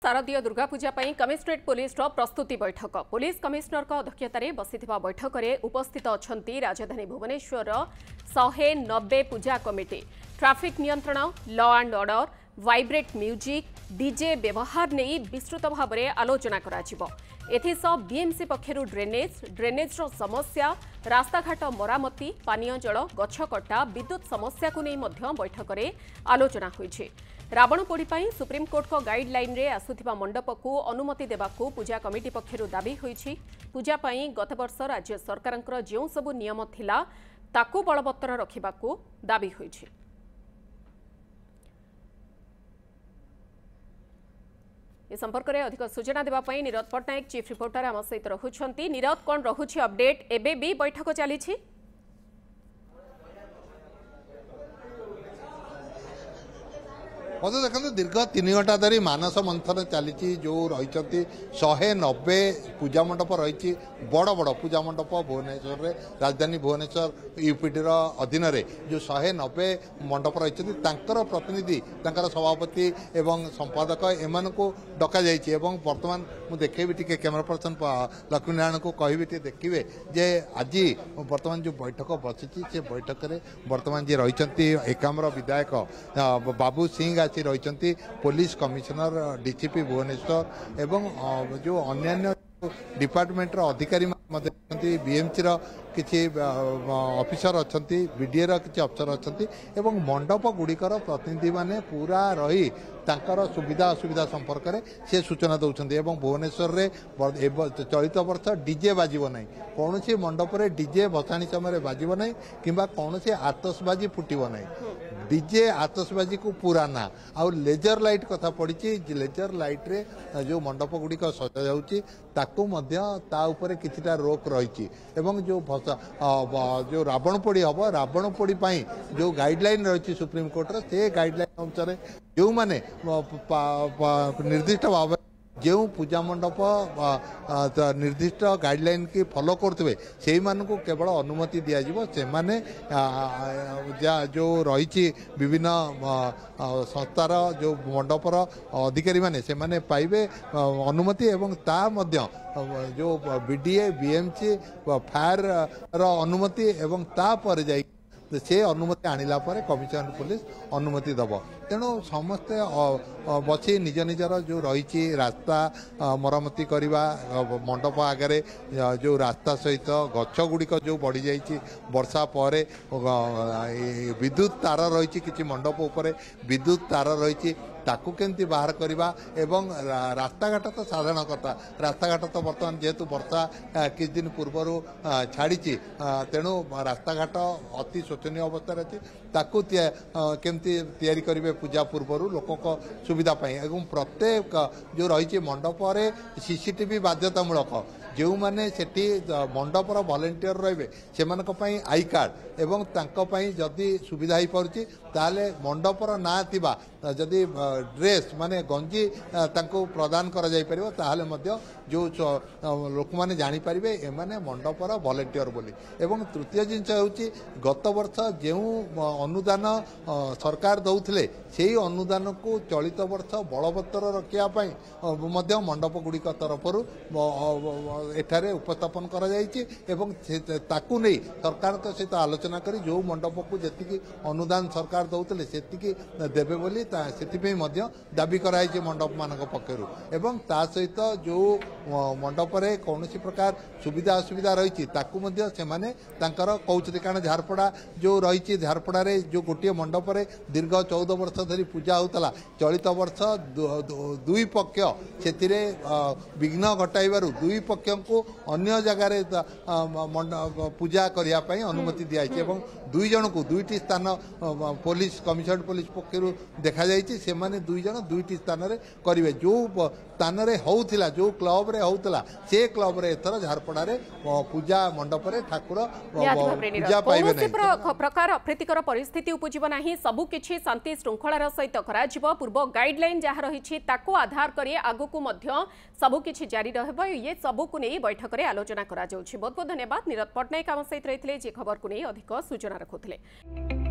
शारदीय Durga Puja commissionerate police प्रस्तुति बैठक पुलिस कमिश्नर अध्यक्षतार बसी बैठक में उपस्थित अच्छा राजधानी भुवनेश्वर 190 पूजा कमिटी ट्रैफिक नियंत्रण law and order vibrate music DJ व्यवहार नहीं विस्तृत भाव में आलोचना एथिसह बीएमसी पक्षर ड्रेनेज समस्या रास्ताघाट मरामती पानीय जल गछ कटा विद्युत समस्या को नहीं बैठक में आलोचना होईछि। रावणपोड़ी सुप्रीमकोर्ट को गाइडलाइन रे आसुथिबा मंडप को अनुमति देबाकू पूजा कमिटी पक्षर दाबी होईछि। पूजा पई गत वर्ष राज्य सरकारंकर जो सबु नियम थिला ताकू बलवत्तर रखिबाकू दाबी होईछि। ए संपर्क में अधिक सूचना देवाई नीरज पट्टनायक चीफ रिपोर्टर आम सहित रहुछंती। नीरज कौन रहुछि अपडेट एबे भी बैठक चली देखते दीर्घ 3 घंटा धरी मानस मंथन चली जो रही 190 पूजा मंडप रही बड़ बड़ पूजा मंडप भुवनेश्वर में राजधानी भुवनेश्वर यूपीटीर अधीन जो 190 मंडप रही प्रतिनिधि सभापति एवं संपादक एम को डक बर्तमान मुझे देखेबी टे कैमरा पर्सन लक्ष्मी नारायण को कहि देखिए जे आज बर्तमान जो बैठक बसी से बैठक में बर्तमान जी रही एकाम्र विधायक बाबू सिंह आसी रही पुलिस कमिश्नर डीसीपी भुवनेश्वर एवं जो अन्य डिपार्टमेंट अधिकारी बीएमसी किसी ऑफिसर अच्छा बीडीए किसी अफसर अच्छा मंडप गुड़िकर प्रतिनिधि माने पूरा रही तांकर सुविधा असुविधा संपर्क में से सूचना दौरान भुवनेश्वर में चलित वर्ष डीजे बाजिब ना कौन सी मंडप रे डीजे भसाणी समय बाजिब ना कि कौन सी आतसबाजी फुटब ना डीजे आतसबाजी को पूरा ना आउ लेजर लाइट कथा पड़ी लेजर लाइट रे जो मंडप गुड़िक सजा जाऊँगी ताकू किछिटा रोक रही जो रावणपोड़ी हम रावणपोड़ी जो गाइडलाइन रही सुप्रीमकोर्ट से गाइडलाइन अनुसार जो माने निर्दिष्ट भाव जो पूजा मंडप निर्दिष्ट गाइडलाइन की फॉलो करते से मानू केवल अनुमति दिज्व से माने जो रही विभिन्न संस्थार जो मंडपर अधिकारी माने से माने पाइबे अनुमति एवं ता मध्य जो बीडीए बीएमसी फायर अनुमति एवं तापर जाई से अनुमति आनिला पर कमिश्नर पुलिस अनुमति दब तेणु समस्ते बची निज निजर जो रही रास्ता मरम्मति करवा मंडप आगे जो रास्ता सहित गछ गुड़िक जो बढ़ी जाइए वर्षा पर विद्युत तार रही किसी मंडप उपर विद्युत तार रही ताकू केमती बाहर करवा एवं रास्ता घाट तो साधारण कथा रास्ता घाट तो बर्तमान जेहेतु वर्षा किछ दिन पूर्वर छाड़ी तेणु रास्ता घाट अति शोचनीय अवस्था अच्छी ताकू केमती तैयारी करेंगे पूजा पूर्वर लोकों सुविधा एवं प्रत्येक जो रही मंडप सीसीटीवी बाध्यतामूलक जो माने सेठी मंडपर वॉलंटियर रहिबे सेमानक पई आई कार्ड एवं तांको पई जदि सुविधा हो पारुची ताले मंडपर ना थिबा जदि ड्रेस माने गंजी तांको प्रदान करा जाई परिबो ताले मध्य जो लोक माने जानि परिबे एमाने मंडपर वॉलंटियर बोली एवं तृतीय जिनस होची गत वर्ष जो अनुदान सरकार दउथले सेही अनुदान को चलित वर्ष बलवत्तर रखिया पई मध्य मंडप गुड़िक तरफरु एठारे उपस्थापन करा जायछि एवं ताकू नहीं सरकार सहित आलोचना करी जो मंडप को जी अनुदान सरकार दौले से देवे बोली से दाबी कराई मंडप मान पक्षर एवं ता सहित जो मंडप रे कौन प्रकार सुविधा असुविधा रही कहते कारण झारपड़ा जो रही झारपड़ा जो गोटे मंडप रे दीर्घ 14 वर्ष धरी पूजा होता चलित वर्ष दुई पक्ष से विघ्न घटाइबारु दुई पक्ष को अन्य जगार पूजा करने अनुमति दिखाई एवं दुई जन को दुईटी स्थान पुलिस कमिश्नर पुलिस पक्षर देखा से माने दुई जन दुईटी स्थान रे करिवे जो स्थान रे होउथिला जो क्लब रे होउतला से क्लब रे एथर झारपड़ा रे पूजा मंडप रे ठाकुर पूजा पाइबे नै प्रकार अप्रीतिकर परिस्थिति उपजिब नाही सबु किछि शांति श्रृंखलार सहित कराजिब पूर्व गाइडलाइन जहा रहिछि ताको आधार करी आगु को मध्य सबु किछि जारी रहबो ये सबु को नै बैठक रे आलोचना करा जाउछि। बहुत बहुत धन्यवाद नीरज पट्टनायक आम सहित रहिथिले जे खबर को नै अधिक सूचना रखुथिले।